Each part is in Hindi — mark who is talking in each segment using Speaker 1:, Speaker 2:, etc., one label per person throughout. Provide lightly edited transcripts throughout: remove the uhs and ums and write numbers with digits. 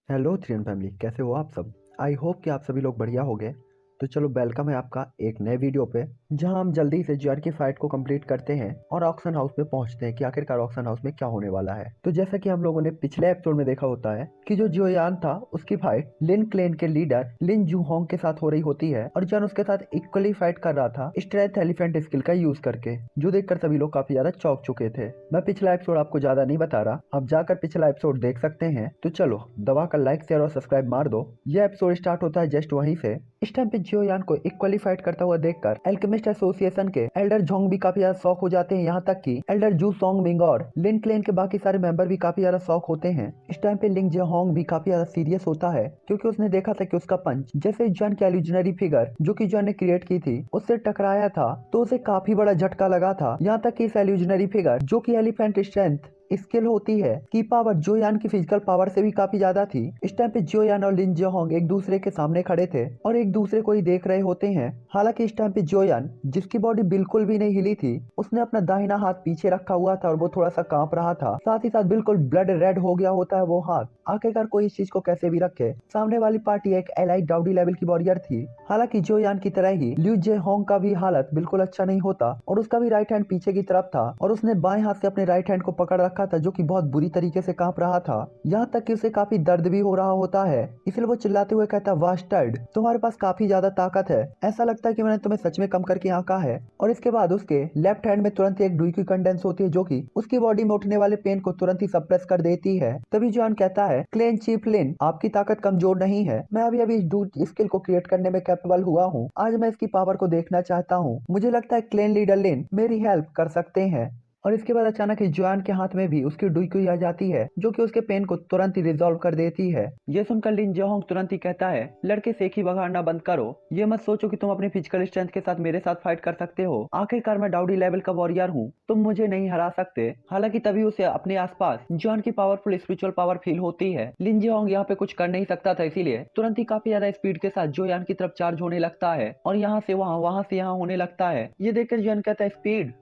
Speaker 1: हेलो थ्रियन फैमिली, कैसे हो आप सब। आई होप कि आप सभी लोग बढ़िया हो गए। तो चलो वेलकम है आपका एक नए वीडियो पे, जहां हम जल्दी से जियान की फाइट को कंप्लीट करते हैं और ऑक्शन हाउस में पहुंचते हैं कि आखिरकार ऑक्शन हाउस में क्या होने वाला है। तो जैसा कि हम लोगों ने पिछले एपिसोड में देखा होता है कि जो जियोयान था उसकी फाइट लिन क्लेन के लीडर लिन जूहोंग के साथ हो रही होती है और जियान उसके साथ इक्वली फाइट कर रहा था स्ट्रेंथ एलिफेंट स्किल का यूज करके, जो देखकर सभी लोग काफी ज्यादा चौंक चुके थे। मैं पिछला एपिसोड आपको ज्यादा नहीं बता रहा, आप जाकर पिछला एपिसोड देख सकते हैं। तो चलो दबा कर लाइक शेयर और सब्सक्राइब मार दो। यह एपिसोड स्टार्ट होता है जस्ट वहीं से। इस टाइम पे जियोयान को इक्वली फाइट करता हुआ देखकर एल्केमिस्ट एसोसिएशन के एल्डर जोंग भी काफी ज्यादा शॉक हो जाते हैं, यहाँ तक कि एल्डर जू सोंग मिंग और लिन क्लेन के बाकी सारे मेंबर भी काफी ज्यादा शॉक होते हैं। इस टाइम पे लिंग जेहोंग भी काफी ज्यादा सीरियस होता है, क्योंकि उसने देखा था कि उसका पंच जैसे जॉन की एल्यूजनरी फिगर जो कि जॉन ने क्रिएट की थी उससे टकराया था तो उसे काफी बड़ा झटका लगा था। यहाँ तक कि इस एल्यूजनरी फिगर जो कि एलिफेंट स्ट्रेंथ स्किल होती है की पावर जोयान की फिजिकल पावर से भी काफी ज्यादा थी। इस टाइम पे जोयान और लिन जेहोंग एक दूसरे के सामने खड़े थे और एक दूसरे को ही देख रहे होते हैं। हालांकि इस टाइम पे जोयान, जिसकी बॉडी बिल्कुल भी नहीं हिली थी, उसने अपना दाहिना हाथ पीछे रखा हुआ था और वो थोड़ा सा कांप रहा था, साथ ही साथ बिल्कुल ब्लड रेड हो गया होता है वो हाथ। आखिरकार कोई इस चीज को कैसे भी रखे। सामने वाली पार्टी एक एलाइट डाउडी लेवल की वॉरियर थी। हालांकि जोयान की तरह ही लिu जेहोंग का भी हालत बिल्कुल अच्छा नहीं होता और उसका भी राइट हैंड पीछे की तरफ था और उसने बाएं हाथ से अपने राइट हैंड को पकड़ रखा था, जो कि बहुत बुरी तरीके से कांप रहा था। यहाँ तक कि उसे काफी दर्द भी हो रहा होता है, इसलिए वो चिल्लाते हुए कहता है, वास्टर्ड, तुम्हारे पास काफी ज्यादा ताकत है, ऐसा लगता है कि मैंने तुम्हें सच में कम करके आंका है। और इसके बाद उसके लेफ्ट हैंड में तुरंत एक डुई की कंडेंस होती है, जो कि उसकी बॉडी में उठने वाले पेन को तुरंत ही सप्रेस कर देती है। तभी जॉन कहता है, क्लेन चीफ लिन, आपकी ताकत कमजोर नहीं है, मैं अभी अभी इस डुई स्किल को क्रिएट करने में कैपेबल हुआ हूँ, आज मैं इसकी पावर को देखना चाहता हूँ, मुझे लगता है क्लेन लीडर लिन मेरी हेल्प कर सकते हैं। और इसके बाद अचानक ही जॉन के हाथ में भी उसकी डुई आ जाती है, जो कि उसके पेन को तुरंत ही रिजॉल्व कर देती है। ये सुनकर लिन जेहोंग तुरंत ही कहता है, लड़के से एक ही बघाड़ना बंद करो, ये मत सोचो कि तुम अपनी फिजिकल स्ट्रेंथ के साथ मेरे साथ फाइट कर सकते हो, आखिरकार मैं डाउडी लेवल का वॉरियर हूँ, तुम मुझे नहीं हरा सकते। हालांकि तभी उसे अपने आसपास जॉन की पावरफुल स्पिरिचुअल पावर फील होती है। लिन जेहोंग यहाँ पे कुछ कर नहीं सकता था, इसीलिए तुरंत ही काफी ज्यादा स्पीड के साथ जोयान की तरफ चार्ज होने लगता है और यहाँ से वहाँ से यहाँ होने लगता है। ये देखकर जॉन कहता है, स्पीड।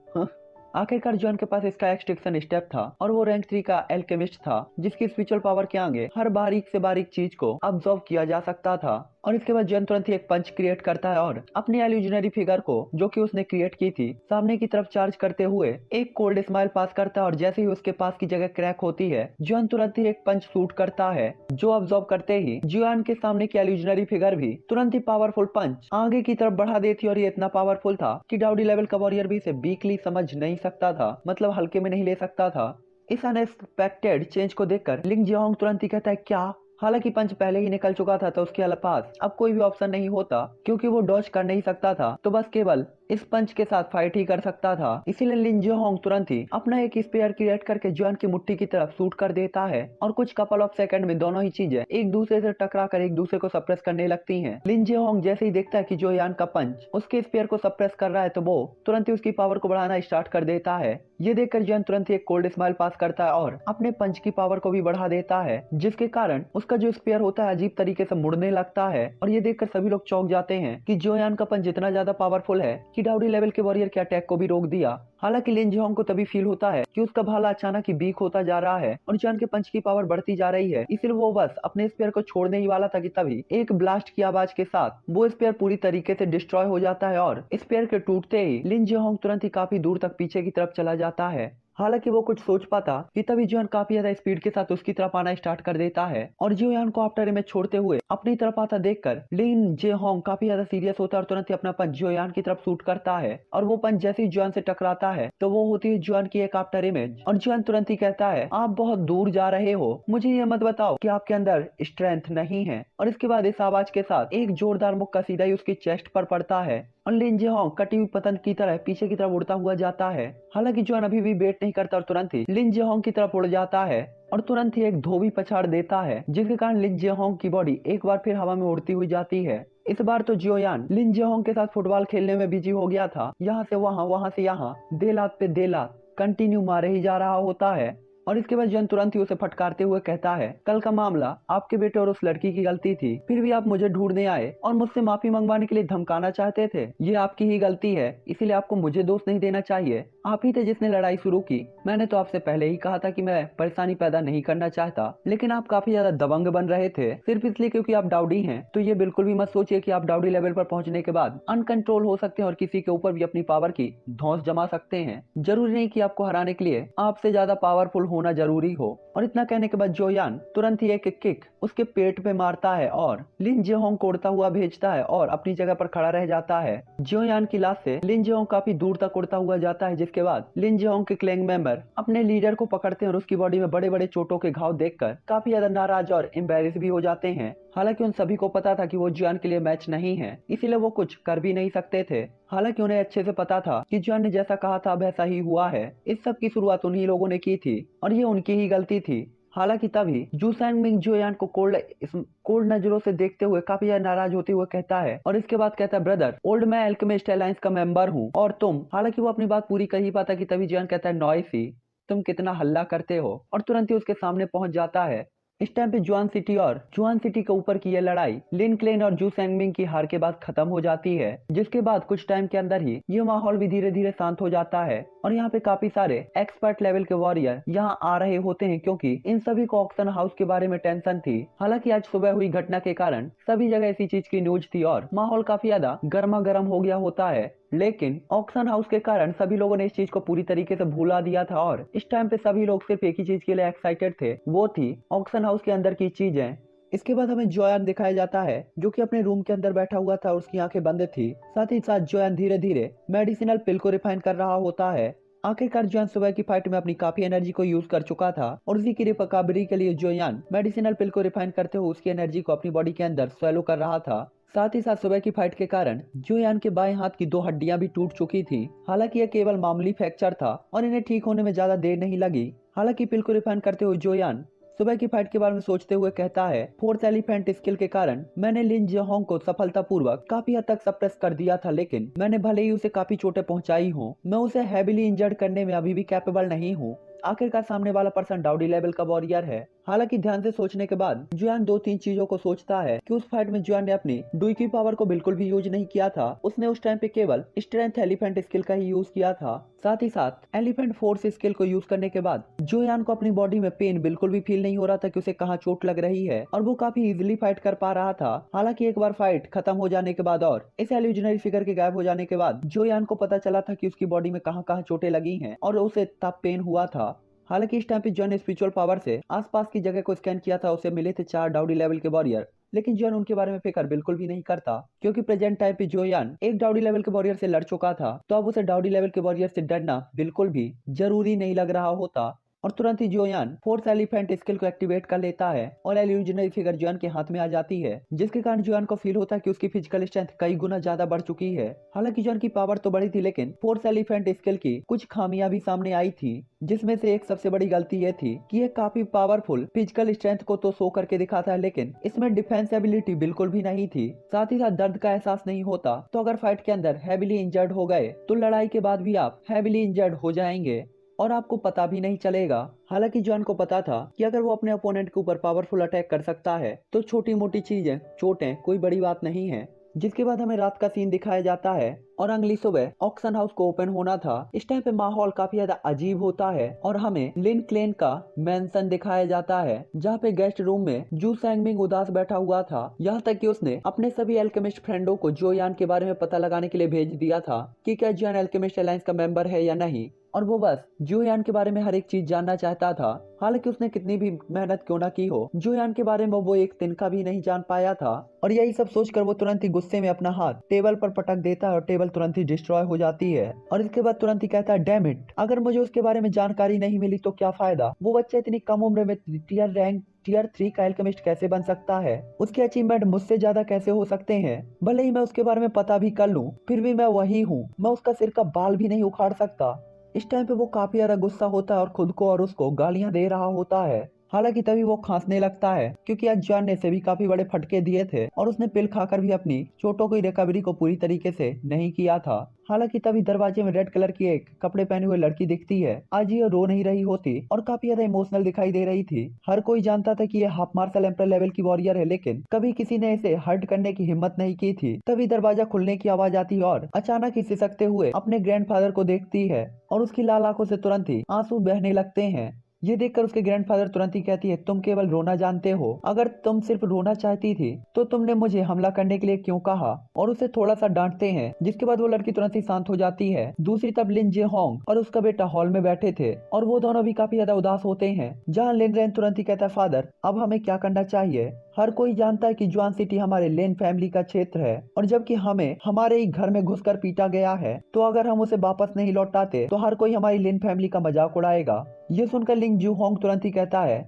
Speaker 1: आखिरकार जॉन के पास इसका एक्सट्रैक्शन स्टेप था और वो रैंक 3 का एल्केमिस्ट था, जिसकी स्पिरिचुअल पावर के आगे हर बारीक से बारीक चीज को ऑब्जर्व किया जा सकता था। और इसके बाद जॉन तुरंत ही एक पंच क्रिएट करता है और अपनी एल्यूजनरी फिगर को, जो कि उसने क्रिएट की थी, सामने की तरफ चार्ज करते हुए एक कोल्ड स्माइल पास करता है और जैसे ही उसके पास की जगह क्रैक होती है, जॉन तुरंत ही एक पंच शूट करता है, जो ऑब्जर्व करते ही जियान के सामने की एल्यूजनरी फिगर भी तुरंत ही पावरफुल पंच आगे की तरफ बढ़ा देती और ये इतना पावरफुल था कि डाउडी लेवल का वॉरियर भी इसे वीकली समझ नहीं सकता था, मतलब हल्के में नहीं ले सकता था। इस अनएक्सपेक्टेड चेंज को देखकर लिंग जियोंग तुरंत ही कहता है, क्या। हालांकि पंच पहले ही निकल चुका था तो उसके पास अब कोई भी ऑप्शन नहीं होता, क्योंकि वो डॉज कर नहीं सकता था, तो बस केवल इस पंच के साथ फाइट ही कर सकता था। इसीलिए लिन जियोंग तुरंत ही अपना एक स्पेयर क्रिएट करके जॉन की मुट्ठी की तरफ शूट कर देता है और कुछ कपल ऑफ सेकंड में दोनों ही चीजें एक दूसरे से टकरा कर एक दूसरे को सप्रेस करने लगती हैं। लिन जियोंग जैसे ही देखता है कि जोयान का पंच उसके स्पेयर को सप्रेस कर रहा है, तो वो तुरंत ही उसकी पावर को बढ़ाना स्टार्ट कर देता है। ये देखकर जॉन तुरंत ही एक कोल्ड स्माइल पास करता है और अपने पंच की पावर को भी बढ़ा देता है, जिसके कारण उसका जो स्पेयर होता है अजीब तरीके से मुड़ने लगता है। और ये देखकर सभी लोग चौंक जाते हैं कि जोयान का पंच इतना ज्यादा पावरफुल है कि डाउडी लेवल के वॉरियर के अटैक को भी रोक दिया। हालांकि लिन जियोंग को तभी फील होता है कि उसका भाला अचानक ही वीक होता जा रहा है और जॉन के पंच की पावर बढ़ती जा रही है, इसलिए वो बस अपने स्पेयर को छोड़ने ही वाला था कि तभी एक ब्लास्ट की आवाज के साथ वो स्पेयर पूरी तरीके से डिस्ट्रॉय हो जाता है और स्पेयर के टूटते ही लिन जियोंग तुरंत ही काफी दूर तक पीछे की तरफ चला जाता है। हालांकि वो कुछ सोच पाता कि तभी जॉन काफी ज्यादा स्पीड के साथ उसकी तरफ आना स्टार्ट कर देता है और जियोयान को आफ्टर में छोड़ते हुए अपनी तरफ आता देखकर लिन जेहोंग काफी ज्यादा सीरियस होता है और तुरंत ही अपना पंच जियोयान की तरफ शूट करता है और वो पंच जैसे ही जॉन से टकराता है तो वो होती है जॉन की एक आफ्टर इमेज और जॉन तुरंत ही कहता है, आप बहुत दूर जा रहे हो, मुझे ये मत बताओ कि आपके अंदर स्ट्रेंथ नहीं है। और इसके बाद इस आवाज के साथ एक जोरदार मुक्का सीधा ही उसकी चेस्ट पर पड़ता है और लिन जेहोंग कटी हुई पतंग की तरह पीछे की तरफ उड़ता हुआ जाता है। हालांकि जॉन अभी भी वेट नहीं करता और तुरंत ही लिन जेहोंग की तरफ उड़ जाता है और तुरंत ही एक धोबी पछाड़ देता है, जिसके कारण लिन जेहोंग की बॉडी एक बार फिर हवा में उड़ती हुई जाती है। इस बार तो जियोयान लिन जेहोंग के साथ फुटबॉल खेलने में बिजी हो गया था, यहाँ से वहाँ से यहाँ, दे लात पे दे लात कंटिन्यू मारे ही जा रहा होता है। और इसके बाद जॉन तुरंत ही उसे फटकारते हुए कहता है, कल का मामला आपके बेटे और उस लड़की की गलती थी, फिर भी आप मुझे ढूंढने आए और मुझसे माफी मंगवाने के लिए धमकाना चाहते थे, ये आपकी ही गलती है, इसीलिए आपको मुझे दोष नहीं देना चाहिए, आप ही थे जिसने लड़ाई शुरू की। मैंने तो आपसे पहले ही कहा था कि मैं परेशानी पैदा नहीं करना चाहता, लेकिन आप काफी ज्यादा दबंग बन रहे थे सिर्फ इसलिए क्योंकि आप डाउडी हैं। तो ये बिल्कुल भी मत सोचिए कि आप डाउडी लेवल पर पहुंचने के बाद अनकंट्रोल हो सकते हैं और किसी के ऊपर भी अपनी पावर की धौंस जमा सकते हैं। जरूरी नहीं कि आपको हराने के लिए आपसे ज्यादा पावरफुल होना जरूरी हो। और इतना कहने के बाद जोयान तुरंत ही एक किक उसके पेट पे मारता है और लिन जेहोंग को उड़ता हुआ भेजता है और अपनी जगह पर खड़ा रह जाता है। जोयान की लाश से लिन जेहोंग काफी दूर तक उड़ता हुआ जाता है, जिसके बाद लिन जेहोंग के क्लैंग मेंबर अपने लीडर को पकड़ते हैं और उसकी बॉडी में बड़े बड़े चोटों के घाव देखकर काफी ज्यादा नाराज और एम्बेरस भी हो जाते हैं। हालांकि उन सभी को पता था कि वो जोयान के लिए मैच नहीं है, इसीलिए वो कुछ कर भी नहीं सकते थे। हालांकि उन्हें अच्छे से पता था कि जोयान ने जैसा कहा था वैसा ही हुआ है। इस सब की शुरुआत उन्हीं लोगों ने की थी और ये उनकी ही गलती थी। हालांकि तभी जू सैंगमिंग जोयान को कोल्ड नजरों से देखते हुए काफी ज्यादा नाराज होते हुए कहता है और इसके बाद कहता है, ब्रदर ओल्ड मैं एल्केमिस्ट अलायंस का मेंबर हूँ और तुम। हालांकि वो अपनी बात पूरी कर ही पाता कि तभी जोयान कहता है, नॉइसी, तुम कितना हल्ला करते हो, और तुरंत ही उसके सामने पहुंच जाता है। इस टाइम पे जुआन सिटी के ऊपर की यह लड़ाई लिन क्लेन और जू सैंगमिंग की हार के बाद खत्म हो जाती है, जिसके बाद कुछ टाइम के अंदर ही ये माहौल भी धीरे धीरे शांत हो जाता है और यहाँ पे काफी सारे एक्सपर्ट लेवल के वॉरियर यहाँ आ रहे होते हैं, क्योंकि इन सभी को ऑक्शन हाउस के बारे में टेंशन थी। हालांकि आज सुबह हुई घटना के कारण सभी जगह इसी चीज की न्यूज थी और माहौल काफी ज्यादा गर्मा गर्म हो गया होता है। लेकिन ऑक्शन हाउस के कारण सभी लोगों ने इस चीज को पूरी तरीके से भूला दिया था और इस टाइम पे सभी लोग सिर्फ एक ही चीज के लिए एक्साइटेड थे, वो थी ऑक्शन हाउस के अंदर की चीजें। इसके बाद हमें जोयान दिखाया जाता है जो कि अपने रूम के अंदर बैठा हुआ था और उसकी आंखें बंद थी। साथ ही साथ जोयान धीरे धीरे मेडिसिनल पिल को रिफाइन कर रहा होता है। आखिरकार जोयान सुबह की फाइट में अपनी काफी एनर्जी को यूज कर चुका था और उसी की रिकवरी के लिए जोयान मेडिसिनल पिल को रिफाइन करते हुए उसकी एनर्जी को अपनी बॉडी के अंदर स्वेलो कर रहा था। साथ ही साथ सुबह की फाइट के कारण जोयान के बाएं हाथ की 2 हड्डियां भी टूट चुकी थी। हालांकि यह केवल मामूली फ्रैक्चर था और इन्हें ठीक होने में ज्यादा देर नहीं लगी। हालांकि पिल को रिफाइन करते हुए जोयान सुबह की फाइट के बारे में सोचते हुए कहता है, फोर्थ एलिफेंट स्किल के कारण मैंने लिन जेहोंग को सफलतापूर्वक काफी हद तक सप्रेस कर दिया था, लेकिन मैंने भले ही उसे काफी चोटें पहुंचाई हूँ, मैं उसे हैविली इंजर्ड करने में अभी भी कैपेबल नहीं हूँ। आखिरकार सामने वाला पर्सन डाउडी लेवल का वॉरियर है। हालांकि ध्यान से सोचने के बाद जोयान 2-3 चीजों को सोचता है कि उस फाइट में जोयान ने अपनी डुई की पावर को बिल्कुल भी यूज नहीं किया था। उसने उस टाइम पे केवल स्ट्रेंथ एलिफेंट स्किल का ही यूज किया था। साथ ही साथ एलिफेंट फोर्स स्किल को यूज करने के बाद जोयान को अपनी बॉडी में पेन बिल्कुल भी फील नहीं हो रहा था कि उसे कहाँ चोट लग रही है और वो काफी इजिली फाइट कर पा रहा था। हालांकि एक बार फाइट खत्म हो जाने के बाद और इस एल्यूजनरी फिगर के गायब हो जाने के बाद जोयान को पता चला था कि उसकी बॉडी में कहाँ कहाँ चोटें लगी हैं और उसे तब पेन हुआ था। हालांकि इस टाइम पे जॉन स्पिरिचुअल पावर से आसपास की जगह को स्कैन किया था, उसे मिले थे 4 डाउडी लेवल के वॉरियर, लेकिन जॉन उनके बारे में फिक्र बिल्कुल भी नहीं करता, क्योंकि प्रेजेंट टाइम पे जोयान एक डाउडी लेवल के वॉरियर से लड़ चुका था, तो अब उसे डाउडी लेवल के वॉरियर से डरना बिल्कुल भी जरूरी नहीं लग रहा होता। और तुरंत ही जोयान फोर्थ एलिफेंट स्किल को एक्टिवेट कर लेता है और एल्यूजनरी फिगर जोयान के हाथ में आ जाती है, जिसके कारण जोयान को फील होता है कि उसकी फिजिकल स्ट्रेंथ कई गुना ज्यादा बढ़ चुकी है। हालांकि जोयान की पावर तो बढ़ी थी, लेकिन फोर्थ एलिफेंट स्किल की कुछ खामियां भी सामने आई थी, जिसमें से एक सबसे बड़ी गलती ये थी कि ये काफी पावरफुल फिजिकल स्ट्रेंथ को तो शो करके दिखाता है, लेकिन इसमें डिफेंस एबिलिटी बिल्कुल भी नहीं थी। साथ ही साथ दर्द का एहसास नहीं होता, तो अगर फाइट के अंदर हैविली इंजर्ड हो गए तो लड़ाई के बाद भी आप हैविली इंजर्ड हो जाएंगे और आपको पता भी नहीं चलेगा। हालांकि जॉन को पता था कि अगर वो अपने ओपोनेंट के ऊपर पावरफुल अटैक कर सकता है तो छोटी मोटी चीजें चोटें कोई बड़ी बात नहीं है। जिसके बाद हमें रात का सीन दिखाया जाता है और अगली सुबह ऑक्शन हाउस को ओपन होना था। इस टाइम पे माहौल काफी ज्यादा अजीब होता है और हमें लिन क्लेन का मेंशन दिखाया जाता है, जहाँ पे गेस्ट रूम में जू सैंगमिंग उदास बैठा हुआ था, यहाँ तक कि उसने अपने सभी एल्केमिस्ट फ्रेंडों को जोयान के बारे में पता लगाने के लिए भेज दिया था कि क्या जोयान एल्केमिस्ट अलायंस का मेंबर है या नहीं, और वो बस जोयान के बारे में हर एक चीज जानना चाहता था। हालांकि उसने कितनी भी मेहनत क्यों ना की हो, जोयान के बारे में वो एक तिनका भी नहीं जान पाया था। और यही सब सोचकर वो तुरंत ही गुस्से में अपना हाथ टेबल पर पटक देता है और टेबल तुरंत ही डिस्ट्रॉय हो जाती है। और इसके बाद तुरंत ही कहता है, डैम इट, अगर मुझे उसके बारे में जानकारी नहीं मिली तो क्या फायदा। वो बच्चा इतनी कम उम्र में टीयर 3 का एल्केमिस्ट कैसे बन सकता है, उसके अचीवमेंट मुझसे ज्यादा कैसे हो सकते हैं। भले ही मैं उसके बारे में पता भी कर लूं, फिर भी मैं वही हूँ, मैं उसका सिर का बाल भी नहीं उखाड़ सकता। इस टाइम पे वो काफी ज्यादा गुस्सा होता है और खुद को और उसको गालियां दे रहा होता है। हालांकि तभी वो खांसने लगता है क्योंकि आज जॉन ने से भी काफी बड़े फटके दिए थे और उसने पिल खाकर भी अपनी चोटों की रिकवरी को पूरी तरीके से नहीं किया था। हालांकि तभी दरवाजे में रेड कलर की एक कपड़े पहने हुए लड़की दिखती है। आज ये रो नहीं रही होती और काफी ज्यादा इमोशनल दिखाई दे रही थी। हर कोई जानता था कि ये हाफ मार्शल एम्पर लेवल की वॉरियर है, लेकिन कभी किसी ने इसे हर्ट करने की हिम्मत नहीं की थी। तभी दरवाजा खुलने की आवाज आती है और अचानक ही सिसकते हुए अपने ग्रैंडफादर को देखती है और उसकी लाल आंखों से तुरंत ही आंसू बहने लगते हैं। ये देखकर उसके ग्रैंडफादर तुरंत ही कहती है, तुम केवल रोना जानते हो। अगर तुम सिर्फ रोना चाहती थी तो तुमने मुझे हमला करने के लिए क्यों कहा, और उसे थोड़ा सा डांटते हैं। जिसके बाद वो लड़की तुरंत ही शांत हो जाती है। दूसरी तरफ लिन जे होंग और उसका बेटा हॉल में बैठे थे और वो दोनों भी काफी ज्यादा उदास होते हैं। जहाँ लिन रेन तुरंत ही कहता है, फादर अब हमें क्या करना चाहिए। हर कोई जानता है कि जुआन सिटी हमारे लेन फैमिली का क्षेत्र है और जबकि हमें हमारे ही घर में घुसकर पीटा गया है, तो अगर हम उसे वापस नहीं लौटाते तो हर कोई हमारी लेन फैमिली का मजाक उड़ाएगा। ये सुनकर लिंग जू होंग तुरंत ही कहता है,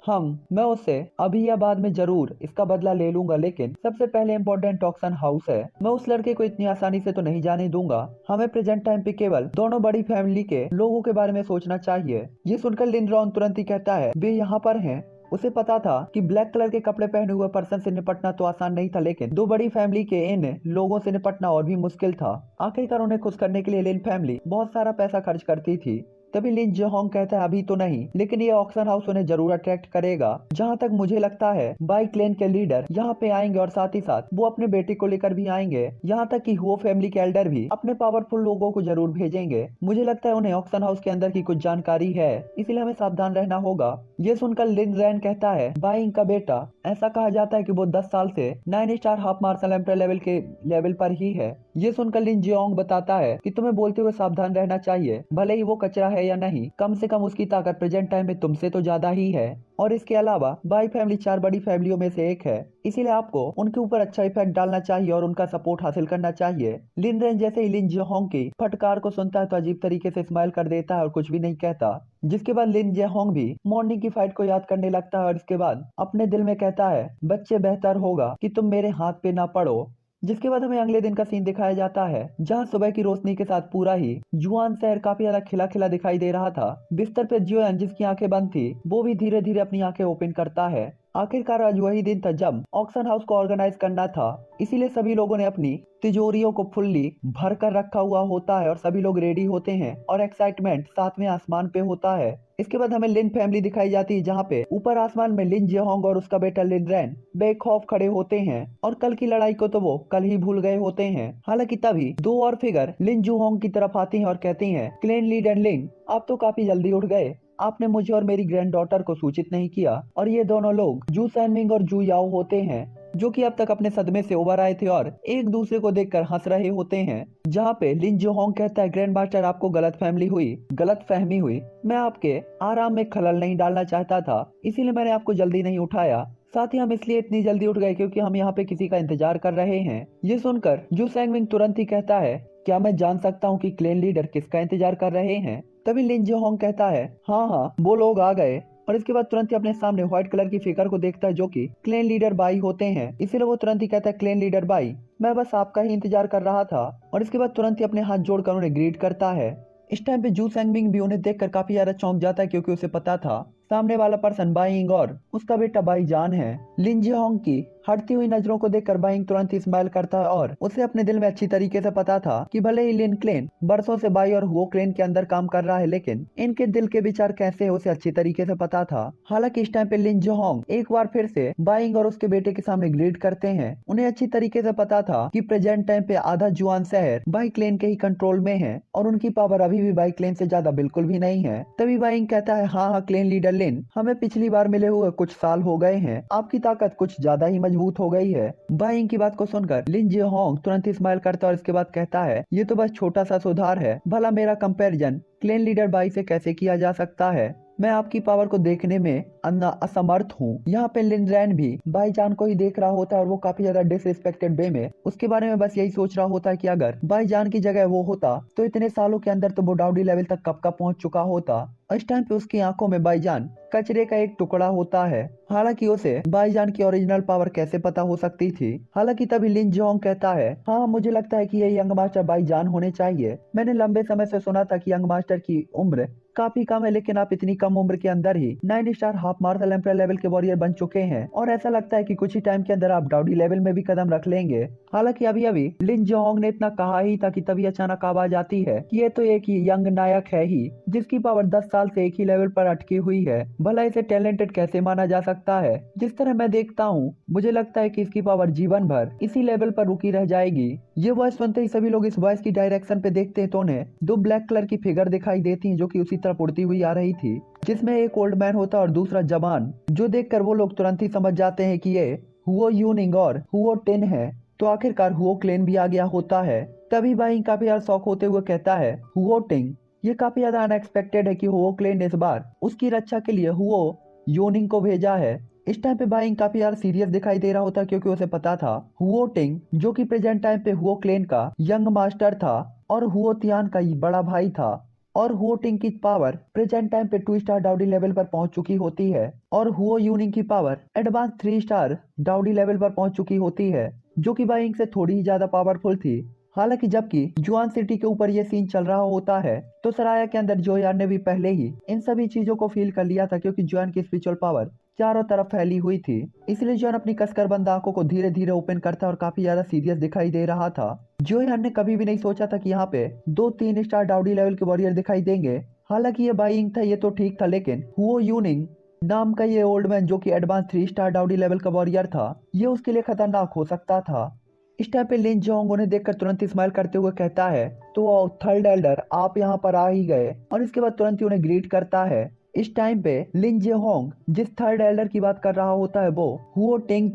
Speaker 1: मैं उससे अभी या बाद में जरूर इसका बदला ले लूंगा, लेकिन सबसे पहले इम्पोर्टेंट ऑक्शन हाउस है। मैं उस लड़के को इतनी आसानी से तो नहीं जाने दूंगा। हमें प्रेजेंट टाइम पे केवल दोनों बड़ी फैमिली के लोगों के बारे में सोचना चाहिए। ये सुनकर लिन रॉन तुरंत ही कहता है, वे यहाँ पर हैं। उसे पता था कि ब्लैक कलर के कपड़े पहने हुए पर्सन से निपटना तो आसान नहीं था, लेकिन दो बड़ी फैमिली के इन लोगों से निपटना और भी मुश्किल था। आखिरकार उन्हें खुश करने के लिए लिन फैमिली बहुत सारा पैसा खर्च करती थी। तभी लिन जोहोंग कहता है, अभी तो नहीं, लेकिन ये ऑक्शन हाउस उन्हें जरूर अट्रैक्ट करेगा। जहाँ तक मुझे लगता है बाइक लेन के लीडर यहाँ पे आएंगे और साथ ही साथ वो अपने बेटे को लेकर भी आएंगे। यहाँ तक कि वो फैमिली के एल्डर भी अपने पावरफुल लोगों को जरूर भेजेंगे। मुझे लगता है उन्हें ऑक्शन हाउस के अंदर की कुछ जानकारी है, इसलिए हमें सावधान रहना होगा। ये सुनकर लिन रैन कहता है, बाइंग का बेटा, ऐसा कहा जाता है कि वो 10 साल से 9 star half martial emperor level पर ही है। ये सुनकर लिन जियोंग बताता है कि तुम्हें बोलते हुए सावधान रहना चाहिए। भले ही वो कचरा है या नहीं, कम से कम उसकी ताकत प्रेजेंट टाइम में तुमसे तो ज्यादा ही है। और इसके अलावा बाई फैमिली 4 बड़ी फैमिलियों में से एक है, इसीलिए आपको उनके ऊपर अच्छा इफेक्ट डालना चाहिए और उनका सपोर्ट हासिल करना चाहिए। लिन रेन जैसे ही लिन जियोंग की फटकार को सुनता है तो अजीब तरीके से स्माइल कर देता है और कुछ भी नहीं कहता। जिसके बाद लिन जियोंग भी मॉर्निंग की फाइट को याद करने लगता है और इसके बाद अपने दिल में कहता है, बच्चे बेहतर होगा कि तुम मेरे हाथ पे ना पड़ो। जिसके बाद हमें अगले दिन का सीन दिखाया जाता है, जहां सुबह की रोशनी के साथ पूरा ही जुआन शहर काफी ज्यादा खिला खिला दिखाई दे रहा था। बिस्तर पे जियोन, जिसकी आंखें बंद थी, वो भी धीरे धीरे अपनी आंखें ओपन करता है। आखिरकार आज वही दिन था जब ऑक्शन हाउस को ऑर्गेनाइज करना था, इसीलिए सभी लोगों ने अपनी तिजोरियों को फुल्ली भर कर रखा हुआ होता है और सभी लोग रेडी होते हैं और एक्साइटमेंट सातवें आसमान पे होता है। इसके बाद हमें लिन फैमिली दिखाई जाती है, जहाँ पे ऊपर आसमान में लिन जियोंग और उसका बेटा लिन रैन बेखौफ खड़े होते हैं और कल की लड़ाई को तो वो कल ही भूल गए होते हैं। हालांकि तभी दो और फिगर लिन जुहोंग की तरफ आती हैं और कहती हैं, क्लेन लीडर लिन, आप तो काफी जल्दी उठ गए। आपने मुझे और मेरी ग्रैंड डॉटर को सूचित नहीं किया। और ये दोनों लोग जू सैनमिंग और जू याओ होते हैं, जो कि अब तक अपने सदमे से उबर आए थे और एक दूसरे को देखकर हंस रहे होते हैं। जहाँ पे लिन जोहोंग कहता है, ग्रैंड मास्टर, आपको गलत फहमी हुई। मैं आपके आराम में खलल नहीं डालना चाहता था, इसीलिए मैंने आपको जल्दी नहीं उठाया। साथ ही हम इसलिए इतनी जल्दी उठ गए क्योंकि हम यहाँ पे किसी का इंतजार कर रहे हैं। ये सुनकर जू सैंगमिंग तुरंत ही कहता है, क्या मैं जान सकता हूँ कि क्लेन लीडर किसका इंतजार कर रहे हैं। तभी लिन जोहोंग कहता है, हाँ हाँ, वो लोग आ गए। और इसके बाद तुरंत ही अपने सामने व्हाइट कलर की फिगर को देखता है, जो कि क्लेन लीडर बाई होते हैं। इसीलिए वो तुरंत ही कहता है, क्लेन लीडर बाई, मैं बस आपका ही इंतजार कर रहा था। और इसके बाद तुरंत ही अपने हाथ जोड़कर उन्हें ग्रीट करता है। इस टाइम पे जू सैंगमिंग भी उन्हें देखकर काफी ज्यादा चौंक जाता है, क्योंकि उसे पता था सामने वाला पर्सन बाइंग और उसका बेटा बाई जान है। लिन जियोंग की हटती हुई नजरों को देखकर बाइंग तुरंत ही स्माइल करता है और उसे अपने दिल में अच्छी तरीके से पता था कि भले ही लिन क्लेन बरसों से बाई और हुओ क्लेन के अंदर काम कर रहा है, लेकिन इनके दिल के विचार कैसे है उसे अच्छी तरीके से पता था। हालांकि इस टाइम पे लिन जियोंग एक बार फिर से बाइंग और उसके बेटे के सामने ग्रीट करते हैं। उन्हें अच्छी तरीके से पता था कि प्रेजेंट टाइम पे आधा जुआन शहर बाई क्लेन के ही कंट्रोल में है और उनकी पावर अभी भी बाई क्लेन से ज्यादा बिल्कुल भी नहीं है। तभी बाइंग कहता है, हाँ हाँ क्लेन लीडर लिन, हमें पिछली बार मिले हुए कुछ साल हो गए हैं, आपकी ताकत कुछ ज्यादा ही मजबूत हो गई है। बाइंग की बात को सुनकर लिन जियोंग तुरंत ही स्माइल करता है और इसके बाद कहता है, ये तो बस छोटा सा सुधार है, भला मेरा कंपैरिजन क्लेन लीडर बाई से कैसे किया जा सकता है। मैं आपकी पावर को देखने में असमर्थ हूँ। यहाँ पे लिन रैन भी भाईजान को ही देख रहा होता है और वो काफी ज्यादा डिसरिस्पेक्टेड वे में उसके बारे में बस यही सोच रहा होता है कि अगर भाईजान की जगह वो होता तो इतने सालों के अंदर तो वो डाउडी लेवल तक कब का पहुंच चुका होता। इस टाइम पे उसकी आंखों में भाईजान कचरे का एक टुकड़ा होता है। हालांकि उसे भाईजान की ओरिजिनल पावर कैसे पता हो सकती थी। हालांकि तभी लिन जोंग कहता है, हाँ मुझे लगता है कि ये यंग मास्टर भाईजान होने चाहिए। मैंने लंबे समय से सुना था कि यंग मास्टर की उम्र काफी कम है, लेकिन आप इतनी कम उम्र के अंदर ही 9 star half martial emperor level के वॉरियर बन चुके हैं और ऐसा लगता है कि कुछ ही टाइम के अंदर आप डाउडी लेवल में भी कदम रख लेंगे। हालांकि अभी अभी लिन जोंग ने इतना कहा ही था कि तभी अचानक आवाज आती है कि ये तो एक यंग नायक है ही जिसकी पावर 10 साल से एक ही लेवल पर अटकी हुई है, भला इसे टैलेंटेड कैसे माना जा सकता है। जिस तरह मैं देखता हूँ मुझे लगता है कि इसकी पावर जीवन भर इसी लेवल पर रुकी रह जाएगी। ये वॉइस सुनते ही सभी लोग इस वॉइस की डायरेक्शन पे देखते हैं तो उन्हें दो ब्लैक कलर की फिगर दिखाई देती हैं जो कि उसी तरफ उड़ती हुई आ रही थी, जिसमें एक ओल्ड मैन होता और दूसरा जवान, जो देखकर वो लोग तुरंत ही समझ जाते हैं कि ये हुओ यूनिंग और हुओ टिन है। तो आखिरकार हुओ क्लेन भी आ गया होता है। तभी भाई काफी ज्यादा शौक होते हुए कहता है, हुओ टिंग, ये काफी ज्यादा अनएक्सपेक्टेड है कि हुओ क्लेन ने इस बार उसकी रक्षा के लिए हुओ यूनिंग को भेजा है। इस टाइम पे बाइंग काफी यार सीरियस दिखाई दे रहा होता क्योंकि उसे पता था हुओ टिंग जो कि प्रेजेंट टाइम पे हुओ क्लेन का यंग मास्टर था और हुओ तियान का बड़ा भाई था और हुओ टिंग की पावर प्रेजेंट टाइम पे 2 स्टार डाउडी लेवल पर पहुंच चुकी होती है और हुओ यूनिंग की पावर एडवांस 3 स्टार डाउडी लेवल पर पहुंच चुकी होती है जो कि बाइंग से थोड़ी ही ज्यादा पावरफुल थी। हालांकि जबकि जुआन सिटी के ऊपर ये सीन चल रहा होता है तो सराया के अंदर जोयान ने भी पहले ही इन सभी चीजों को फील कर लिया था क्योंकि जुआन की स्पिरिचुअल पावर चारों तरफ फैली हुई थी। इसलिए जोयान अपनी कसकर बंद आंखों को धीरे धीरे ओपन करता और काफी ज्यादा सीरियस दिखाई दे रहा था। जोयान ने कभी भी नहीं सोचा था कि यहाँ पे 2-3 स्टार डाउडी लेवल के वॉरियर दिखाई देंगे। हालांकि ये बाइंग था ये तो ठीक था, लेकिन हुओ यूनिंग नाम का ये ओल्ड मैन जो कि एडवांस 3 स्टार डाउडी लेवल का वॉरियर था, ये उसके लिए खतरनाक हो सकता था। इस टाइम पे लिन जोंग उन्हें देखकर तुरंत स्माइल करते हुए कहता है, तो थर्ड एल्डर आप यहाँ पर आ ही गए, और इसके बाद तुरंत ही उन्हें ग्रीट करता है। इस टाइम पे लिन जेहोंग जिस थर्ड एल्डर की बात कर रहा होता है वो हुओ टेंग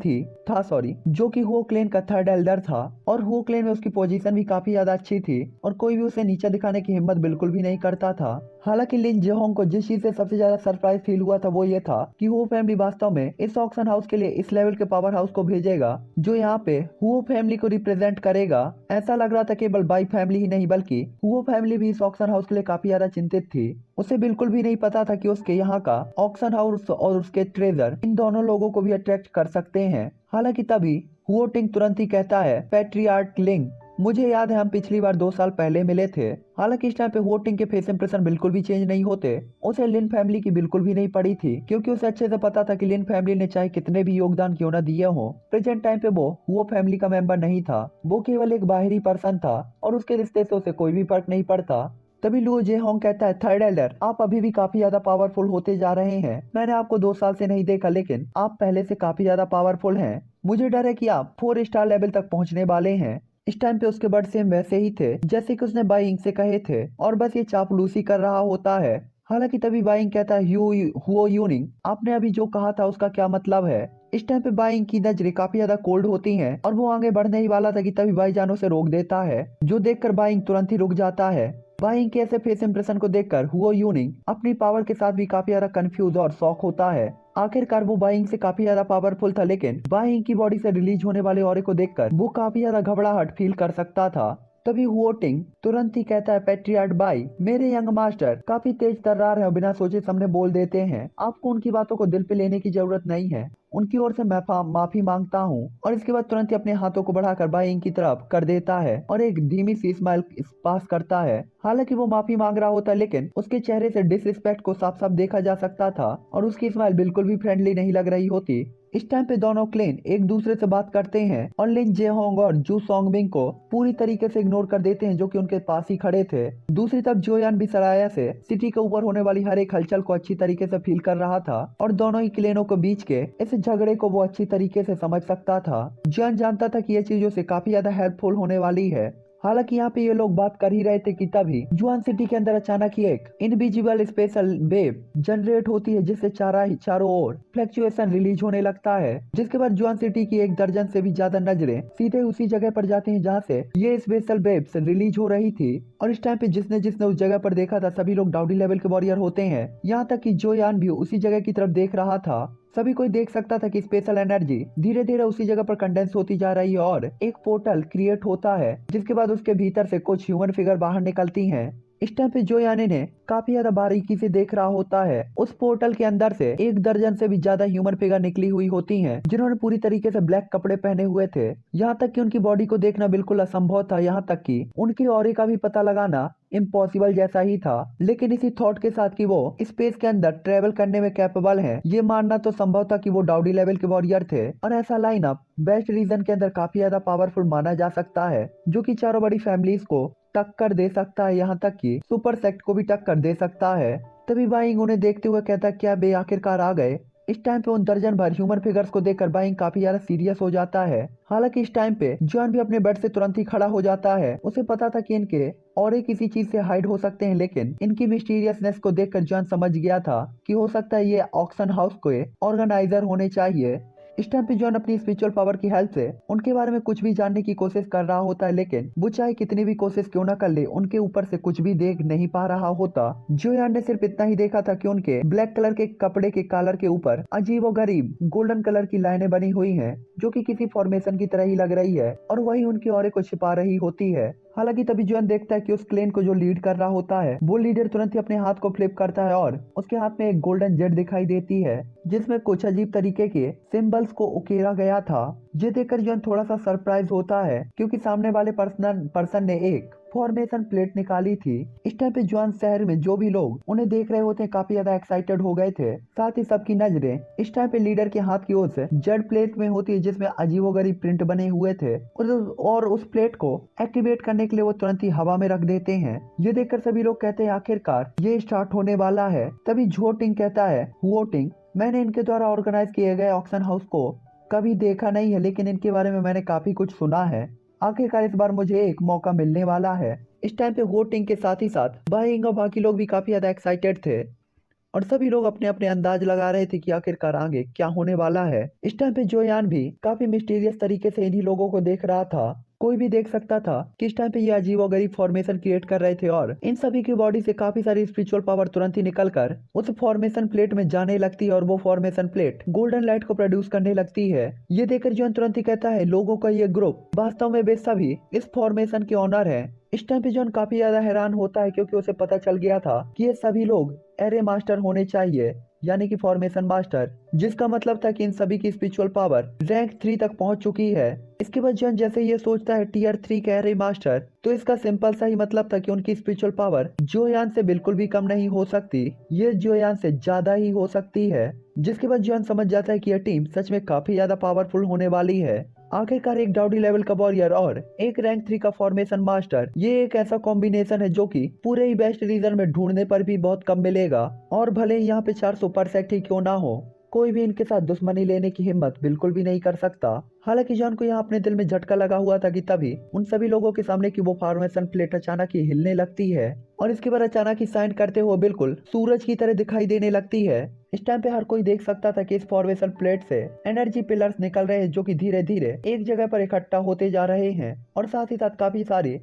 Speaker 1: था सॉरी, जो कि हुओ क्लेन का थर्ड एल्डर था और हुओ क्लेन में उसकी पोजीशन भी काफी ज्यादा अच्छी थी और कोई भी उसे नीचे दिखाने की हिम्मत बिल्कुल भी नहीं करता था। हालांकि लिन जेहोंग को जिस चीज से सबसे ज्यादा सरप्राइज फील हुआ था वो ये था कि हुओ फैमिली वास्तव में इस ऑक्शन हाउस के लिए इस लेवल के पावर हाउस को भेजेगा जो यहाँ पे हुओ फैमिली को रिप्रेजेंट करेगा। ऐसा लग रहा था केवल बाई फैमिली ही नहीं बल्कि हुओ फैमिली भी इस ऑक्शन हाउस के लिए काफी ज्यादा चिंतित थी। उसे बिल्कुल भी नहीं पता था कि उसके यहाँ का ऑक्शन हाउस और उसके ट्रेजर इन दोनों लोगों को भी अट्रैक्ट कर सकते हैं। हालांकि तभी हुओ टिंग तुरंत ही कहता है, पैट्रियार्क लिंग, मुझे याद है हम पिछली बार 2 साल पहले मिले थे। हालांकि इस टाइम पे हुओ टिंग के फेस इंप्रेशन बिल्कुल भी चेंज नहीं होते। उसे लिन फैमिली की बिल्कुल भी नहीं पड़ी थी क्योंकि उसे अच्छे से पता था कि लिन फैमिली ने चाहे कितने भी योगदान क्यों ना दिए हो, प्रेजेंट टाइम पे वो हुओ फैमिली का मेंबर नहीं था, वो केवल एक बाहरी पर्सन था और उसके रिश्ते से उसे कोई भी फर्क नहीं पड़ता। तभी लुओ जेहोंग कहता है, थर्ड एल्डर आप अभी भी काफी ज्यादा पावरफुल होते जा रहे हैं। मैंने आपको 2 साल से नहीं देखा लेकिन आप पहले से काफी ज्यादा पावरफुल हैं। मुझे डर है कि आप 4 स्टार लेवल तक पहुंचने वाले हैं। इस टाइम पे उसके वर्ड सेम वैसे ही थे जैसे कि उसने बाइंग से कहे थे और बस ये चापलूसी कर रहा होता है। हालांकि तभी बाइंग कहता है, हुओ यूनिंग आपने अभी जो कहा था उसका क्या मतलब है। इस टाइम पे बाइंग की नजरें काफी ज्यादा कोल्ड होती हैं और वो आगे बढ़ने ही वाला था कि तभी भाईजान उसे रोक देता है, जो देखकर बाइंग तुरंत ही रुक जाता है। बाइंग के ऐसे फेस इंप्रेशन को देखकर हुओ यूनिंग अपनी पावर के साथ भी काफी ज्यादा कंफ्यूज और शॉक होता है। आखिरकार वो बाइंग से काफी ज्यादा पावरफुल था लेकिन बाइंग की बॉडी से रिलीज होने वाले ऑरे को देखकर वो काफी ज्यादा घबराहट फील कर सकता था। तभी हुओ टिंग तुरंत ही कहता है, पैट्रियार्क बाई, मेरे यंग मास्टर काफी तेज तर्रार है और बिना सोचे समझे बोल देते हैं, आपको उनकी बातों को दिल पे लेने की जरूरत नहीं है। उनकी ओर से मैं माफी मांगता हूँ। और इसके बाद तुरंत ही अपने हाथों को बढ़ाकर बाइंग की तरफ कर देता है और एक धीमी सी स्माइल पास करता है। हालांकि वो माफी मांग रहा होता लेकिन उसके चेहरे से डिसरिस्पेक्ट को साफ साफ देखा जा सकता था और उसकी स्माइल बिल्कुल भी फ्रेंडली नहीं लग रही होती। इस टाइम पे दोनों क्लेन एक दूसरे से बात करते हैं और लिन जेहोंग और जू सोंगबिंग को पूरी तरीके से इग्नोर कर देते हैं जो कि उनके पास ही खड़े थे। दूसरी तरफ जोयान भी सराया से सिटी के ऊपर होने वाली हर एक हलचल को अच्छी तरीके से फील कर रहा था और दोनों ही क्लेनों के बीच के इस झगड़े को वो अच्छी तरीके से समझ सकता था। जोयान जानता था कि ये चीजों से काफी ज्यादा हेल्पफुल होने वाली है। हालांकि यहाँ पे ये लोग बात कर ही रहे थे कि तभी जुआन सिटी के अंदर अचानक ही एक इनविजिबल स्पेशल वेव जनरेट होती है जिससे चारों ओर फ्लक्चुएशन रिलीज होने लगता है, जिसके बाद जुआन सिटी की 1 दर्जन से भी ज्यादा नजरें सीधे उसी जगह पर जाती हैं जहाँ से ये स्पेशल वेव्स रिलीज हो रही थी। और इस टाइम पे जिसने जिसने उस जगह पर देखा था सभी लोग डाउडी लेवल के वॉरियर होते हैं, यहाँ तक कि जोयान भी उसी जगह की तरफ देख रहा था। सभी कोई देख सकता था कि स्पेशल एनर्जी धीरे धीरे उसी जगह पर कंडेंस होती जा रही है और एक पोर्टल क्रिएट होता है जिसके बाद उसके भीतर से कुछ ह्यूमन फिगर बाहर निकलती हैं। इस टाइम पे जोयान इन्हें काफी ज्यादा बारीकी से देख रहा होता है। उस पोर्टल के अंदर से 1 दर्जन से भी ज्यादा ह्यूमन फिगर निकली हुई होती हैं, जिन्होंने पूरी तरीके से ब्लैक कपड़े पहने हुए थे। यहाँ तक कि उनकी बॉडी को देखना बिल्कुल असंभव था, यहाँ तक कि उनकी ऑरे का भी पता लगाना इम्पॉसिबल जैसा ही था। लेकिन इसी थॉट के साथ कि वो स्पेस के अंदर ट्रेवल करने में कैपेबल हैं, ये मानना तो संभव था कि वो डाउडी लेवल के वॉरियर थे। और ऐसा लाइनअप बेस्ट रीजन के अंदर काफी ज्यादा पावरफुल माना जा सकता है, जो कि चारों बड़ी फैमिलीज को टक्कर दे सकता है, यहाँ तक कि सुपर सेक्ट को भी टक्कर दे सकता है। तभी बाइंग उन्हें देखते हुए कहता, क्या बे आखिरकार आ गए। इस टाइम पे उन दर्जन भर ह्यूमन फिगर्स को देखकर बाइंग काफी ज्यादा सीरियस हो जाता है। हालांकि इस टाइम पे जॉन भी अपने बेड से तुरंत ही खड़ा हो जाता है। उसे पता था कि इनके और किसी चीज से हाइड हो सकते हैं, लेकिन इनकी मिस्टीरियसनेस को देखकर जॉन समझ गया था कि हो सकता है ये ऑक्शन हाउस के ऑर्गेनाइजर होने चाहिए। इस टाइम पे जॉन अपनी स्पिरिचुअल पावर की हेल्प से उनके बारे में कुछ भी जानने की कोशिश कर रहा होता है, लेकिन वो चाहे कितनी भी कोशिश क्यों ना कर ले, उनके ऊपर से कुछ भी देख नहीं पा रहा होता। जोयान ने सिर्फ इतना ही देखा था कि उनके ब्लैक कलर के कपड़े के कॉलर के ऊपर अजीब और गरीब गोल्डन कलर की लाइनें बनी हुई हैं, जो कि किसी फॉर्मेशन की तरह ही लग रही है और वही उनकी ऑरे को छिपा रही होती है। हालांकि तभी जॉन देखता है कि उस क्लेन को जो लीड कर रहा होता है, वो लीडर तुरंत ही अपने हाथ को फ्लिप करता है और उसके हाथ में एक गोल्डन जेट दिखाई देती है, जिसमें कुछ अजीब तरीके के सिंबल्स को उकेरा गया था। ये देखकर जॉन थोड़ा सा सरप्राइज होता है, क्योंकि सामने वाले पर्सन ने एक फॉर्मेशन प्लेट निकाली थी। इस टाइम पे जॉन शहर में जो भी लोग उन्हें देख रहे होते हैं काफी ज्यादा एक्साइटेड हो गए थे। साथ ही सबकी नजरें इस टाइम पे लीडर के हाथ की ओर से जेड प्लेट में होती है, जिसमें अजीबोगरीब प्रिंट बने हुए थे। और उस प्लेट को एक्टिवेट करने के लिए वो तुरंत ही हवा में रख देते हैं। ये देखकर सभी लोग कहते हैं आखिरकार ये स्टार्ट होने वाला है। तभी झोटिंग कहता है, वोटिंग, मैंने इनके द्वारा ऑर्गेनाइज किए गए ऑक्शन हाउस को कभी देखा नहीं है, लेकिन इनके बारे में मैंने काफी कुछ सुना है। आखिरकार इस बार मुझे एक मौका मिलने वाला है। इस टाइम पे वोटिंग के साथ ही साथ बाइंग और बाकी लोग भी काफी ज्यादा एक्साइटेड थे और सभी लोग अपने अपने अंदाज लगा रहे थे कि आखिरकार आगे क्या होने वाला है। इस टाइम पे जोयान भी काफी मिस्टीरियस तरीके से इन्हीं लोगों को देख रहा था। कोई भी देख सकता था कि इस टाइम पे ये अजीब और गरीब फॉर्मेशन क्रिएट कर रहे थे और इन सभी की बॉडी से काफी सारी स्पिरिचुअल पावर तुरंत ही निकलकर उस फॉर्मेशन प्लेट में जाने लगती है और वो फॉर्मेशन प्लेट गोल्डन लाइट को प्रोड्यूस करने लगती है। ये देखकर जॉन तुरंत ही कहता है, लोगों का ये ग्रुप वास्तव में वे सभी इस फॉर्मेशन के ऑनर है। इस टाइम पे जॉन काफी ज्यादा हैरान होता है, क्योंकि उसे पता चल गया था कि ये सभी लोग एरे मास्टर होने चाहिए, यानी कि फॉर्मेशन मास्टर, जिसका मतलब था कि इन सभी की स्पिरिचुअल पावर रैंक 3 तक पहुंच चुकी है। इसके बाद जॉन जैसे ये सोचता है टियर 3 के एरे मास्टर, तो इसका सिंपल सा ही मतलब था कि उनकी स्पिरिचुअल पावर जोयान से बिल्कुल भी कम नहीं हो सकती, ये जोयान से ज्यादा ही हो सकती है। जिसके बाद जॉन समझ जाता है कि यह टीम सच में काफी ज्यादा पावरफुल होने वाली है। आखिरकार एक डाउडी लेवल का वॉरियर और एक रैंक 3 का फॉर्मेशन मास्टर, ये एक ऐसा कॉम्बिनेशन है जो कि पूरे ही बेस्ट रीजन में ढूंढने पर भी बहुत कम मिलेगा। और भले ही यहाँ पे 4 सुपर सेट ही क्यों ना हो, कोई भी इनके साथ दुश्मनी लेने की हिम्मत बिल्कुल भी नहीं कर सकता। हालांकि जॉन को यहाँ अपने दिल में झटका लगा हुआ था कि तभी उन सभी लोगों के सामने की वो फॉर्मेशन प्लेट अचानक ही हिलने लगती है और इसके बाद अचानक ही साइन करते हुए बिल्कुल सूरज की तरह दिखाई देने लगती है। इस टाइम पे हर कोई देख सकता था कि इस फॉर्मेशन प्लेट से एनर्जी पिलर्स निकल रहे हैं, जो कि धीरे धीरे एक जगह पर इकट्ठा होते जा रहे हैं और साथ ही साथ काफी सारे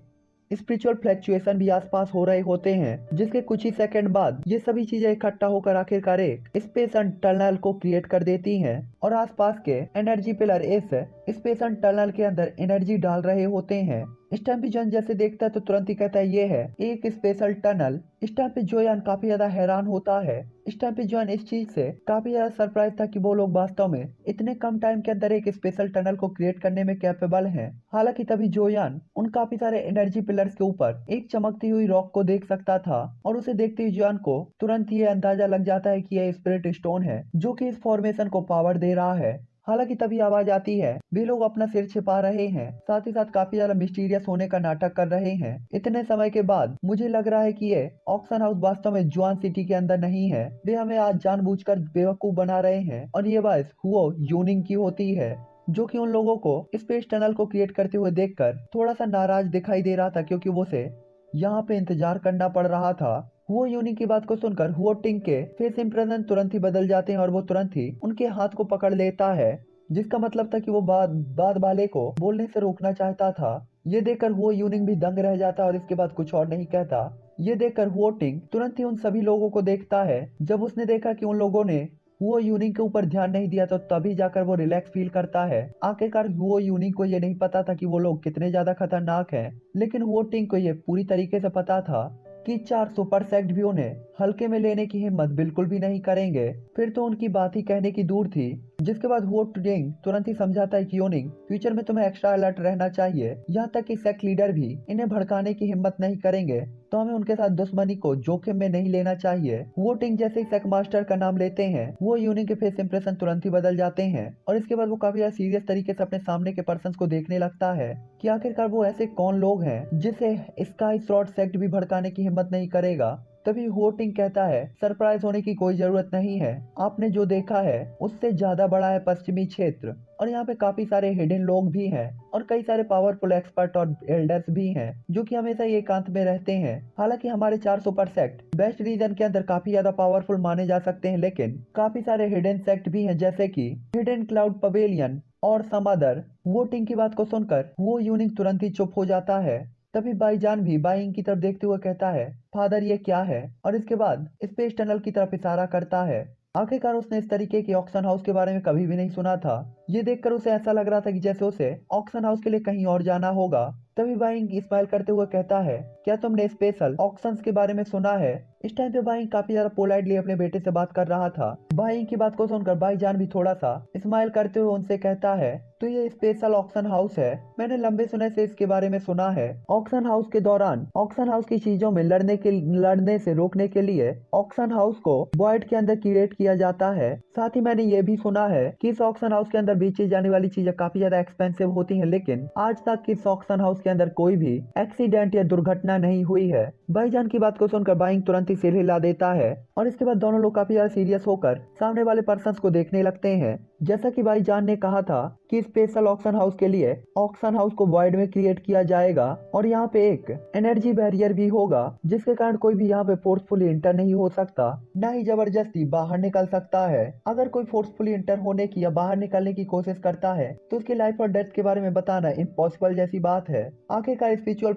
Speaker 1: स्पिरिचुअल फ्लैक्चुएशन भी आसपास हो रहे होते हैं, जिसके कुछ ही सेकंड बाद ये सभी चीजें इकट्ठा होकर आखिरकार एक स्पेस टनल को क्रिएट कर देती हैं और आसपास के एनर्जी पिलर इस स्पेस टनल के अंदर एनर्जी डाल रहे होते हैं। इस टाइम पे जॉन जैसे देखता है तो तुरंत ही कहता है ये है एक स्पेशल टनल। इस टाइम पे जोयान काफी ज्यादा हैरान होता है। इस टाइम पे जॉन इस चीज से काफी ज्यादा सरप्राइज था कि वो लोग वास्तव में इतने कम टाइम के अंदर एक स्पेशल टनल को क्रिएट करने में कैपेबल हैं। हालांकि तभी जोयान उन काफी सारे एनर्जी पिलर्स के ऊपर एक चमकती हुई रॉक को देख सकता था और उसे देखते ही जॉन को तुरंत ये अंदाजा लग जाता है कि यह स्पिरिट स्टोन है, जो कि इस फॉर्मेशन को पावर दे रहा है। हालांकि तभी आवाज आती है, वे लोग अपना सिर छिपा रहे हैं, साथ ही साथ काफी ज्यादा मिस्टीरियस होने का नाटक कर रहे हैं। इतने समय के बाद मुझे लग रहा है कि ये ऑक्शन हाउस वास्तव में जुआन सिटी के अंदर नहीं है, वे हमें आज जानबूझकर बेवकूफ बना रहे हैं और ये बात हुओ यूनिंग की होती है, जो कि उन लोगों को स्पेस टनल को क्रिएट करते हुए देखकर थोड़ा सा नाराज दिखाई दे रहा था, क्योंकि वो से यहाँ पे इंतजार करना पड़ रहा था। हुओ यूनी की बात को सुनकर हुओ टिंग के फेस इंप्रेशन तुरंत ही बदल जाते हैं और वो तुरंत ही उनके हाथ को पकड़ लेता है, जिसका मतलब था कि वो बाद वाले को बोलने से रोकना चाहता था। ये देखकर हुओ यूनिंग भी दंग रह जाता और इसके बाद कुछ और नहीं कहता। ये देखकर हुओ टिंग तुरंत ही उन सभी लोगों को देखता है। जब उसने देखा कि उन लोगों ने हुओ यूनिंग के ऊपर ध्यान नहीं दिया, तो तभी जाकर वो रिलैक्स फील करता है। आखिरकार हुओ यूनिंग को ये नहीं पता था कि वो लोग कितने ज्यादा खतरनाक हैं, लेकिन हुओ टिंग को ये पूरी तरीके से पता था। कि 4 सुपर सेक्ट भी उन्हें हल्के में लेने की हिम्मत बिल्कुल भी नहीं करेंगे, फिर तो उनकी बात ही कहने की दूर थी। जिसके बाद हुओ ट्रेंग तुरंत ही समझाता है कि योनिंग, फ्यूचर में तुम्हें एक्स्ट्रा अलर्ट रहना चाहिए। यहाँ तक कि सेक्ट लीडर भी इन्हें भड़काने की हिम्मत नहीं करेंगे, तो हमें उनके साथ दुश्मनी को जोखिम में नहीं लेना चाहिए। वो टिंग जैसे ही सेक मास्टर का नाम लेते हैं, वो यूनिंग के फेस इंप्रेशन तुरंत ही बदल जाते हैं और इसके बाद वो काफी ज्यादा सीरियस तरीके से अपने सामने के पर्सन को देखने लगता है कि आखिरकार वो ऐसे कौन लोग हैं जिसे स्काई स्वॉर्ड सेक्ट भी भड़काने की हिम्मत नहीं करेगा। तभी होटिंग कहता है, सरप्राइज होने की कोई जरूरत नहीं है, आपने जो देखा है उससे ज्यादा बड़ा है पश्चिमी क्षेत्र और यहाँ पे काफी सारे हिडन लोग भी हैं और कई सारे पावरफुल एक्सपर्ट और एल्डर्स भी हैं जो कि हमेशा ये एकांत में रहते हैं। हालांकि हमारे 4 सुपर सेक्ट वेस्ट रीजन के अंदर काफी ज्यादा पावरफुल माने जा सकते हैं, लेकिन काफी सारे हिडन सेक्ट भी हैं जैसे कि हिडन क्लाउड पवेलियन और सम अदर। वोटिंग की बात को सुनकर वो यूनिक तुरंत ही चुप हो जाता है। तभी बाईजान भी बाइंग की तरफ देखते हुए कहता है, फादर ये क्या है, और इसके बाद स्पेस टनल की तरफ इशारा करता है। आखिरकार उसने इस तरीके के ऑक्शन हाउस के बारे में कभी भी नहीं सुना था। ये देखकर उसे ऐसा लग रहा था कि जैसे उसे ऑक्शन हाउस के लिए कहीं और जाना होगा। तभी बाइंग स्माइल करते हुए कहता है, क्या तुमने स्पेशल ऑक्शंस के बारे में सुना है। इस टाइम पे बाइंग काफी ज्यादा पोलाइटली अपने बेटे से बात कर रहा था। बाइंग की बात को सुनकर भाईजान भी थोड़ा सा स्माइल करते हुए उनसे कहता है, तो ये स्पेशल ऑक्शन हाउस है, मैंने लंबे समय से इसके बारे में सुना है। ऑक्शन हाउस के दौरान ऑक्शन हाउस की चीजों में लड़ने से रोकने के लिए ऑक्शन हाउस को वॉइड के अंदर क्रिएट किया जाता है। साथ ही मैंने ये भी सुना है कि इस ऑक्शन हाउस के अंदर बेची जाने वाली चीजें काफी ज्यादा एक्सपेंसिव होती हैं, लेकिन आज तक इस ऑक्शन हाउस के अंदर कोई भी एक्सीडेंट या दुर्घटना नहीं हुई है। भाईजान की बात को सुनकर बाइंग तुरंत ही सिर हिला देता है और इसके बाद दोनों लोग काफी ज्यादा सीरियस होकर सामने वाले पर्सन को देखने लगते हैं। जैसा कि भाईजान ने कहा था कि स्पेशल ऑक्शन हाउस के लिए ऑक्शन हाउस को वॉइड में क्रिएट किया जाएगा और यहाँ पे एक एनर्जी बैरियर भी होगा, जिसके कारण कोई भी यहाँ पे फोर्सफुली इंटर नहीं हो सकता, न ही जबरदस्ती बाहर निकल सकता है। अगर कोई फोर्सफुली इंटर होने की या बाहर निकलने की कोशिश करता है तो उसकी लाइफ और डेथ के बारे में बताना इम्पॉसिबल जैसी बात है। आखिरकार स्पिरिचुअल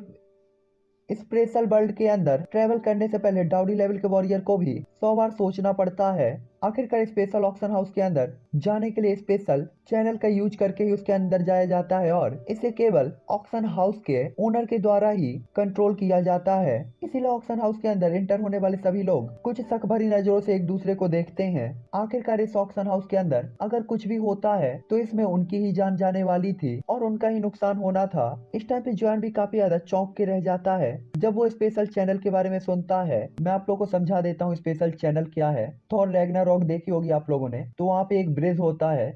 Speaker 1: स्पेशल वर्ल्ड के अंदर ट्रेवल करने से पहले डाउडी लेवल के वॉरियर को भी 100 बार सोचना पड़ता है। आखिरकार स्पेशल ऑक्शन हाउस के अंदर जाने के लिए स्पेशल चैनल का यूज करके ही उसके अंदर जाया जाता है और इसे केवल ऑक्शन हाउस के ओनर के द्वारा ही कंट्रोल किया जाता है। इसीलिए ऑक्शन हाउस के अंदर इंटर होने वाले सभी लोग कुछ शक भरी नजरों से एक दूसरे को देखते हैं। आखिरकार इस ऑक्शन हाउस के अंदर अगर कुछ भी होता है तो इसमें उनकी ही जान जाने वाली थी और उनका ही नुकसान होना था। इस टाइम पे जॉन भी काफी ज्यादा चौंक के रह जाता है जब वो स्पेशल चैनल के बारे में सुनता है। मैं आप लोगों को समझा देता हूँ स्पेशल चैनल क्या है। थॉर रैग्नारॉक देखी होगी आप लोगों ने, तो वहाँ पे एक ब्रिज होता है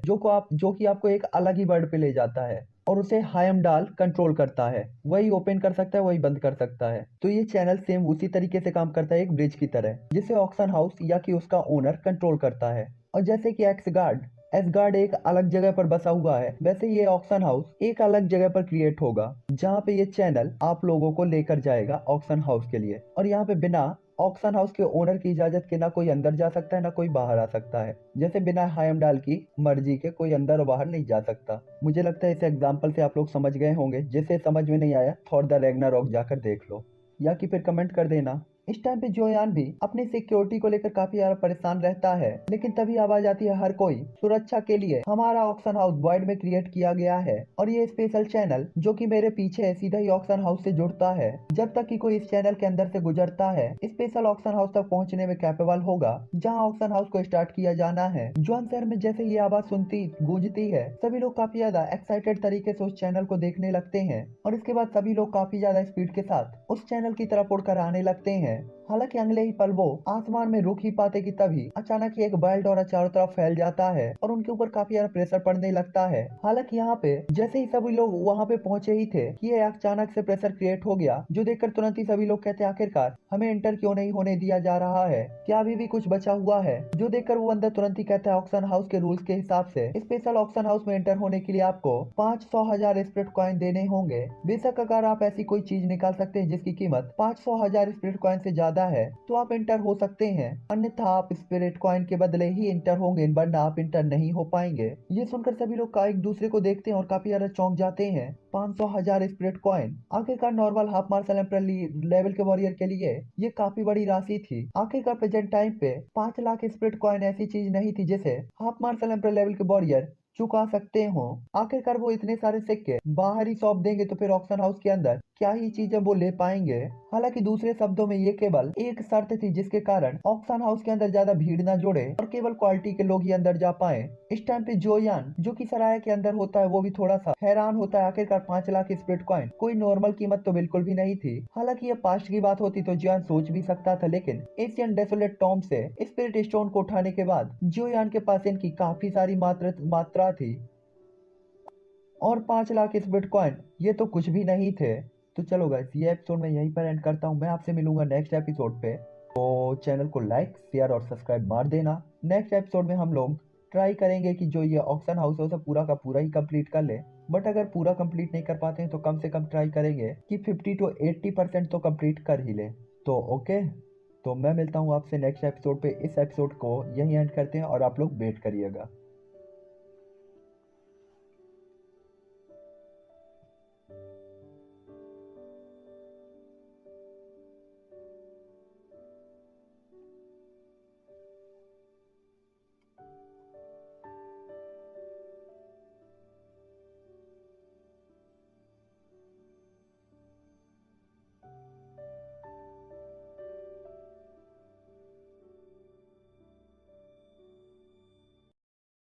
Speaker 1: जो कि आपको एक अलग ही वर्ल्ड पे ले जाता है और उसे हायमडाल कंट्रोल करता है। वही ओपन कर सकता है, वही बंद कर सकता है। तो ये चैनल सेम उसी तरीके से काम करता है, एक ब्रिज की तरह, जिसे ऑक्शन हाउस या कि उसका ओनर कंट्रोल करता है। और जैसे कि एसगार्ड एक अलग जगह पर बसा हुआ है, वैसे ये ऑक्शन हाउस एक अलग जगह पर क्रिएट होगा जहाँ पे ये चैनल आप लोगों को लेकर जाएगा ऑक्शन हाउस के लिए। और यहाँ पे बिना ऑक्शन हाउस के ओनर की इजाजत के ना कोई अंदर जा सकता है ना कोई बाहर आ सकता है। जैसे बिना हायमडाल की मर्जी के कोई अंदर और बाहर नहीं जा सकता। मुझे लगता है इस एग्जाम्पल से आप लोग समझ गए होंगे। जिसे समझ में नहीं आया थॉर द रैग्नारॉक जाकर देख लो या कि फिर कमेंट कर देना। इस टाइम पे जोयान भी अपनी सिक्योरिटी को लेकर काफी ज्यादा परेशान रहता है, लेकिन तभी आवाज आती है, हर कोई सुरक्षा के लिए हमारा ऑक्शन हाउस वॉइड में क्रिएट किया गया है और ये स्पेशल चैनल जो कि मेरे पीछे है सीधा ही ऑक्शन हाउस से जुड़ता है। जब तक कि कोई इस चैनल के अंदर से गुजरता है स्पेशल ऑक्शन हाउस तक पहुंचने में कैपेबल होगा जहां ऑक्शन हाउस को स्टार्ट किया जाना है। जोन शहर में जैसे ये आवाज सुनती गूंजती है, सभी लोग काफी ज्यादा एक्साइटेड तरीके से उस चैनल को देखने लगते हैं और इसके बाद सभी लोग काफी ज्यादा स्पीड के साथ उस चैनल की तरफ उड़कर आने लगते हैं। हालांकि अगले ही पल वो आसमान में रुक ही पाते कि तभी अचानक ही एक बैल्ट और चारों तरफ फैल जाता है और उनके ऊपर काफी ज्यादा प्रेशर पड़ने लगता है। हालांकि यहाँ पे जैसे ही सभी लोग वहाँ पे पहुंचे ही थे कि ये अचानक से प्रेशर क्रिएट हो गया, जो देखकर तुरंत ही सभी लोग कहते हैं, आखिरकार हमें एंटर क्यों नहीं होने दिया जा रहा है, क्या अभी भी कुछ बचा हुआ है। जो देखकर वो अंदर तुरंत ही कहता है, ऑक्शन हाउस के रूल्स के हिसाब से स्पेशल ऑक्शन हाउस में एंटर होने के लिए आपको 500,000 स्पिरिट कॉइन देने होंगे। बेशक अगर आप ऐसी कोई चीज निकाल सकते हैं जिसकी कीमत 500,000 स्पिरिट कॉइन से ज्यादा है तो आप इंटर हो सकते हैं, अन्यथा आप स्पिरिट कॉइन के बदले ही इंटर होंगे, वरना आप इंटर नहीं हो पाएंगे। ये सुनकर सभी लोग का एक दूसरे को देखते हैं और काफी ज्यादा चौंक जाते हैं। 500,000 स्पिरिट कॉइन आखिरकार normal half martial emperor level के वॉरियर के लिए ये काफी बड़ी राशि थी। आखिरकार प्रेजेंट टाइम पे 5 लाख स्पिरिट कॉइन ऐसी चीज नहीं थी जिसे हाफ मार्शल एम्पर लेवल के वॉरियर चुका सकते हो। आखिरकार वो इतने सारे सिक्के बाहर ही सौंप देंगे तो फिर ऑक्शन हाउस के अंदर क्या ही चीजें वो ले पाएंगे। हालांकि दूसरे शब्दों में ये केवल एक शर्त थी जिसके कारण ऑक्शन हाउस के अंदर ज्यादा भीड़ ना जोड़े और केवल क्वालिटी के लोग ही अंदर जा पाए। इस टाइम पे जोयान जो कि सराय के अंदर होता है वो भी थोड़ा सा हैरान होता है, आखिरकार 5 लाख स्प्लिट कॉइन कोई नॉर्मल कीमत तो बिल्कुल भी नहीं थी। हालांकि ये पास्ट की बात होती तो जोयान सोच भी सकता था, लेकिन एशियन डेसोलेट टॉम से स्पिरिट स्टोन को उठाने के बाद जोयान के पास इनकी काफी सारी मात्रा थी और 5 लाख इस बिटकॉइन ये तो कुछ भी नहीं थे। तो चलो गाइस, ये एपिसोड मैं यहीं पर एंड करता हूँ। मैं आपसे मिलूंगा नेक्स्ट एपिसोड पे। तो चैनल को लाइक शेयर और सब्सक्राइब मार देना। नेक्स्ट एपिसोड में हम लोग ट्राई करेंगे कि जो ये ऑक्शन हाउस है उसे पूरा का पूरा ही कंप्लीट कर ले। बट अगर पूरा कंप्लीट नहीं कर पाते हैं तो कम से कम ट्राई करेंगे कि 50 to 80% तो कंप्लीट कर ही ले। तो ओके, तो मैं मिलता हूँ आपसे नेक्स्ट एपिसोड पे। इस एपिसोड को यहीं एंड करते हैं और आप लोग वेट करिएगा।